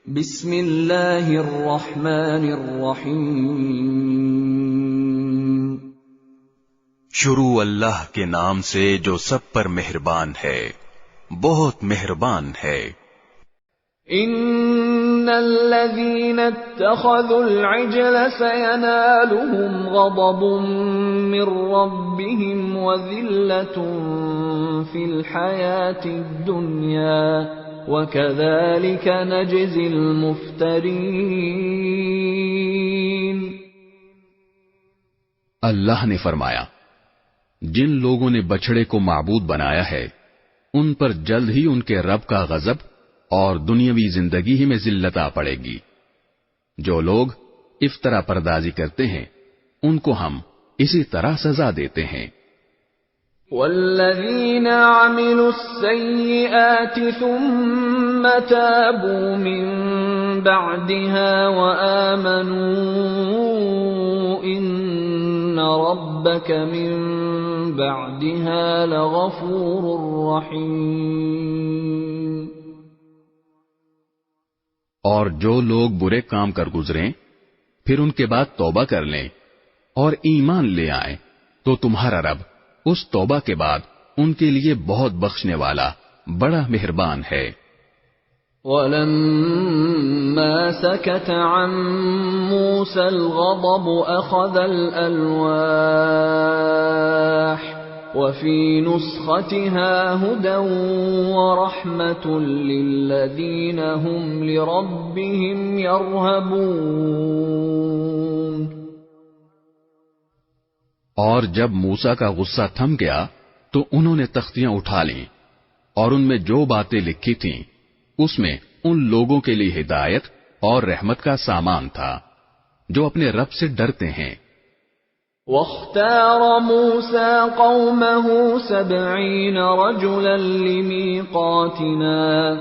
بسم اللہ الرحمن الرحیم۔ شروع اللہ کے نام سے جو سب پر مہربان ہے، بہت مہربان ہے۔ ان الذین اتخذوا العجل سینالهم غضب من ربهم وذلة فی الحیاة الدنیا وَكَذَلِكَ نَجْزِي الْمُفْتَرِينَ۔ اللہ نے فرمایا، جن لوگوں نے بچڑے کو معبود بنایا ہے ان پر جلد ہی ان کے رب کا غضب اور دنیاوی زندگی ہی میں ذلت آ پڑے گی۔ جو لوگ افطرا پردازی کرتے ہیں ان کو ہم اسی طرح سزا دیتے ہیں۔ والذین عملوا السیئات ثم تابوا من بعدها وآمنوا ان ربک من بعدها لغفور رحیم۔ اور جو لوگ برے کام کر گزریں پھر ان کے بعد توبہ کر لیں اور ایمان لے آئیں تو تمہارا رب اس توبہ کے بعد ان کے لیے بہت بخشنے والا بڑا مہربان ہے۔ وَلَمَّا سَكَتَ عَن مُوسَى الْغَضَبُ أَخَذَ الْأَلْوَاحَ وَفِي نُسْخَتِهَا هُدًى وَرَحْمَةٌ لِّلَّذِينَ هُمْ لِرَبِّهِمْ يَرْهَبُونَ۔ اور جب موسیٰ کا غصہ تھم گیا تو انہوں نے تختیاں اٹھا لیں اور ان میں جو باتیں لکھی تھیں اس میں ان لوگوں کے لیے ہدایت اور رحمت کا سامان تھا جو اپنے رب سے ڈرتے ہیں۔ وَاخْتَارَ مُوسَى قَوْمَهُ 70 رَجُلًا لِمِيقَاتِنَا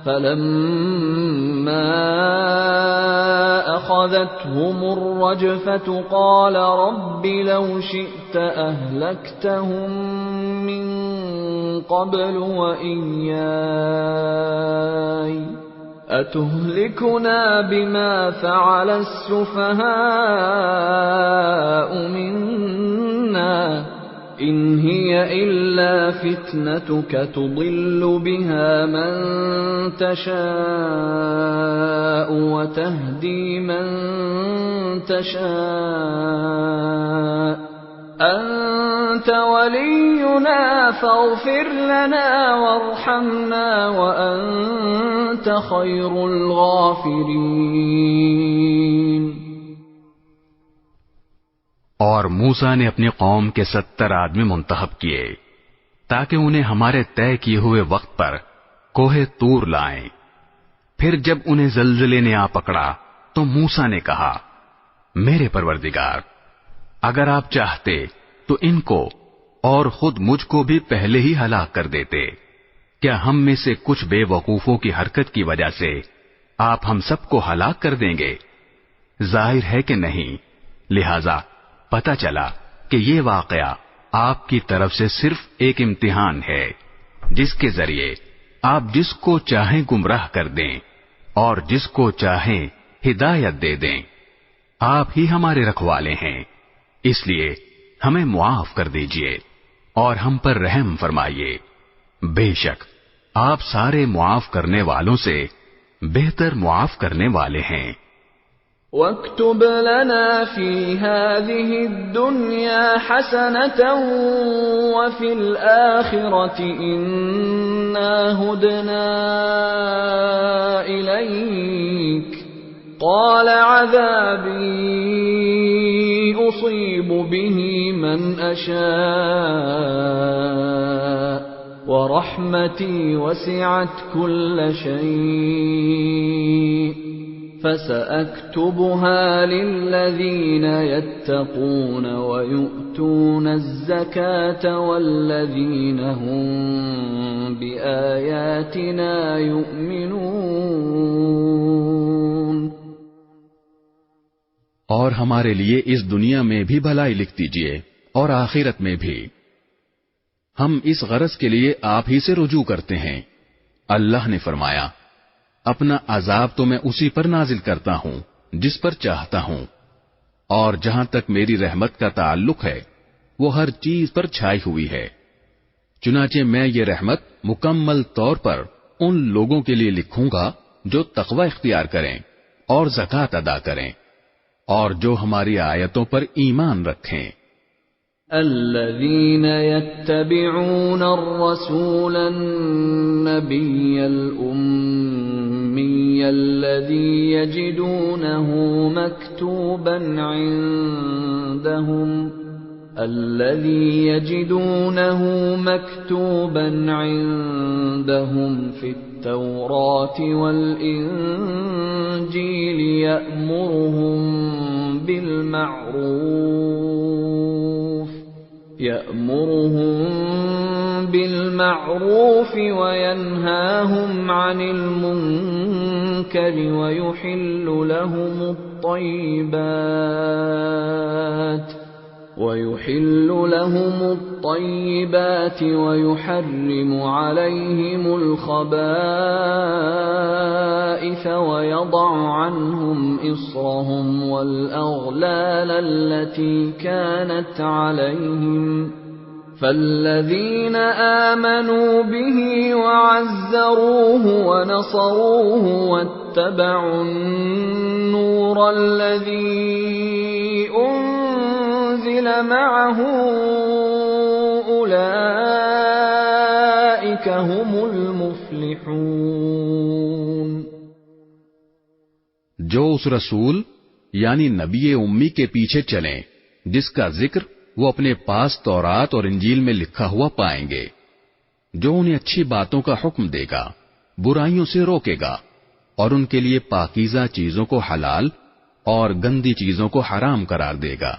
فَلَمَّا أَخَذَتْهُمُ الرَّجْفَةُ قَالَ رَبِّ لَوْ شِئْتَ أَهْلَكْتَهُم مِّن قَبْلُ وَإِيَّايَ أَتُهْلِكُنَا بِمَا فَعَلَ السُّفَهَاءُ مِنَّا إِنْ هِيَ إِلَّا فِتْنَتُكَ تُضِلُّ بِهَا مَن تَشَاءُ وَتَهْدِي مَن تَشَاءُ أَنْتَ وَلِيُّنَا فَاغْفِرْ لَنَا وَارْحَمْنَا وَأَنْتَ خَيْرُ الْغَافِرِينَ۔ اور موسیٰ نے اپنی قوم کے 70 آدمی منتخب کیے تاکہ انہیں ہمارے طے کیے ہوئے وقت پر کوہ طور لائیں۔ پھر جب انہیں زلزلے نے آ پکڑا تو موسیٰ نے کہا، میرے پروردگار، اگر آپ چاہتے تو ان کو اور خود مجھ کو بھی پہلے ہی ہلاک کر دیتے۔ کیا ہم میں سے کچھ بے وقوفوں کی حرکت کی وجہ سے آپ ہم سب کو ہلاک کر دیں گے؟ ظاہر ہے کہ نہیں۔ لہذا پتہ چلا کہ یہ واقعہ آپ کی طرف سے صرف ایک امتحان ہے جس کے ذریعے آپ جس کو چاہیں گمراہ کر دیں اور جس کو چاہیں ہدایت دے دیں۔ آپ ہی ہمارے رکھوالے ہیں، اس لیے ہمیں معاف کر دیجئے اور ہم پر رحم فرمائیے۔ بے شک آپ سارے معاف کرنے والوں سے بہتر معاف کرنے والے ہیں۔ وَاكْتُبْ لَنَا فِي هَذِهِ الدُّنْيَا حَسَنَةً وَفِي الْآخِرَةِ إِنَّا هُدْنَا إِلَيْكَ قَالَ عَذَابِي أُصِيبُ بِهِ مَنْ أَشَاءُ وَرَحْمَتِي وَسِعَتْ كُلَّ شَيْءٍ فَسَأَكْتُبُهَا لِلَّذِينَ يَتَّقُونَ وَيُؤْتُونَ الزَّكَاةَ وَالَّذِينَ هُمْ بِآيَاتِنَا يُؤْمِنُونَ۔ اور ہمارے لیے اس دنیا میں بھی بھلائی لکھ دیجئے اور آخرت میں بھی۔ ہم اس غرض کے لیے آپ ہی سے رجوع کرتے ہیں۔ اللہ نے فرمایا، اپنا عذاب تو میں اسی پر نازل کرتا ہوں جس پر چاہتا ہوں، اور جہاں تک میری رحمت کا تعلق ہے وہ ہر چیز پر چھائی ہوئی ہے۔ چنانچہ میں یہ رحمت مکمل طور پر ان لوگوں کے لیے لکھوں گا جو تقوی اختیار کریں اور زکوٰۃ ادا کریں اور جو ہماری آیتوں پر ایمان رکھیں۔ الذين يتبعون الرسول النبي الأمي الذي يجدونه مكتوبا عندهم في التوراة والإنجيل يأمرهم بالمعروف وينهاهم عن المنكر ويحل لهم الطيبات ويحرم عليهم الخبائث ويضع عنهم إصرهم والأغلال التي كانت عليهم فالذين آمنوا به وعزروه ونصروه واتبعوا النور الذي أنزل معه أولئك هم المفلحون۔ جو اس رسول یعنی نبی امی کے پیچھے چلیں جس کا ذکر وہ اپنے پاس تورات اور انجیل میں لکھا ہوا پائیں گے، جو انہیں اچھی باتوں کا حکم دے گا، برائیوں سے روکے گا اور ان کے لیے پاکیزہ چیزوں کو حلال اور گندی چیزوں کو حرام قرار دے گا،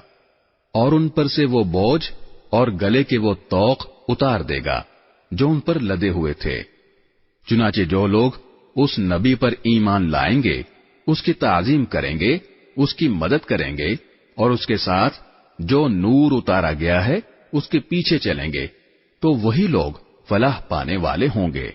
اور ان پر سے وہ بوجھ اور گلے کے وہ طوق اتار دے گا جو ان پر لدے ہوئے تھے۔ چنانچہ جو لوگ اس نبی پر ایمان لائیں گے، اس کی تعظیم کریں گے، اس کی مدد کریں گے اور اس کے ساتھ جو نور اتارا گیا ہے اس کے پیچھے چلیں گے تو وہی لوگ فلاح پانے والے ہوں گے۔